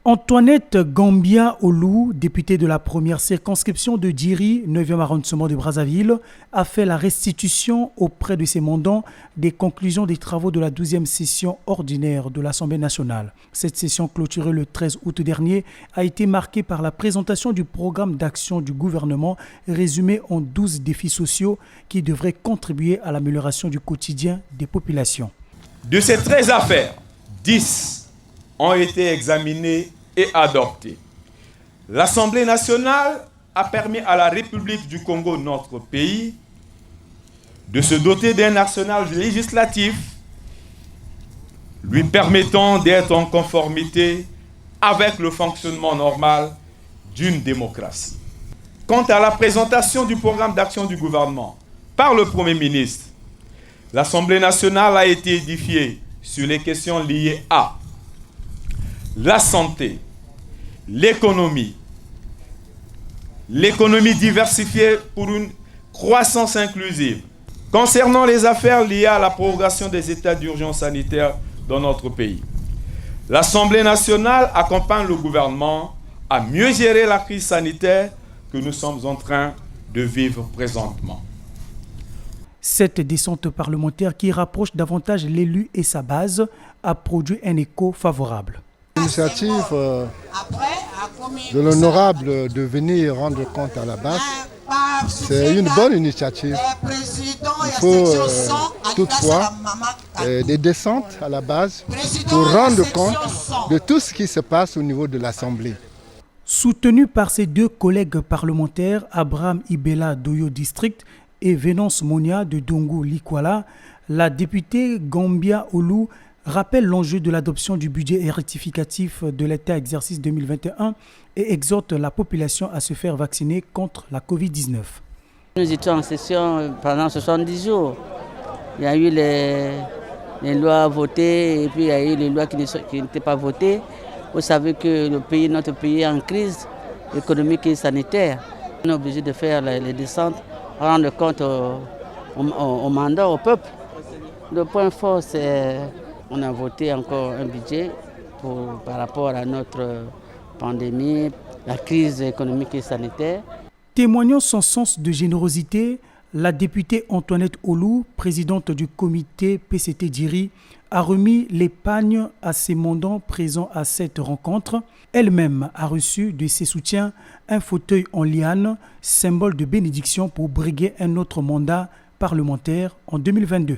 Antoinette Gambia Olou, députée de la première circonscription de Djiri, 9e arrondissement de Brazzaville, a fait la restitution auprès de ses mandants des conclusions des travaux de la 12e session ordinaire de l'Assemblée nationale. Cette session clôturée le 13 août dernier a été marquée par la présentation du programme d'action du gouvernement résumé en 12 défis sociaux qui devraient contribuer à l'amélioration du quotidien des populations. De ces 13 affaires, 10 ont été examinées et adoptées. L'Assemblée nationale a permis à la République du Congo, notre pays, de se doter d'un arsenal législatif lui permettant d'être en conformité avec le fonctionnement normal d'une démocratie. Quant à la présentation du programme d'action du gouvernement par le Premier ministre, l'Assemblée nationale a été édifiée sur les questions liées à la santé, l'économie diversifiée pour une croissance inclusive. Concernant les affaires liées à la prorogation des états d'urgence sanitaire dans notre pays, l'Assemblée nationale accompagne le gouvernement à mieux gérer la crise sanitaire que nous sommes en train de vivre présentement. Cette descente parlementaire qui rapproche davantage l'élu et sa base a produit un écho favorable. L'initiative de l'honorable de venir rendre compte à la base, c'est une bonne initiative. Il faut toutefois des descentes à la base pour rendre compte de tout ce qui se passe au niveau de l'Assemblée. Soutenu par ses deux collègues parlementaires, Abraham Ibela d'Oyo District et Venance Monia de Dongo Likwala, la députée Gambia Olou rappelle l'enjeu de l'adoption du budget rectificatif de l'État exercice 2021 et exhorte la population à se faire vacciner contre la Covid-19. Nous étions en session pendant 70 jours. Il y a eu les lois votées et puis il y a eu les lois qui n'étaient pas votées. Vous savez que notre pays est en crise économique et sanitaire. On est obligé de faire les descentes, rendre compte au mandat, au peuple. Le point fort, c'est qu'on a voté encore un budget par rapport à notre pandémie, la crise économique et sanitaire. Témoignant son sens de générosité, la députée Antoinette Olou, présidente du comité PCT Djiri, a remis l'épargne à ses mandants présents à cette rencontre. Elle-même a reçu de ses soutiens un fauteuil en liane, symbole de bénédiction pour briguer un autre mandat parlementaire en 2022.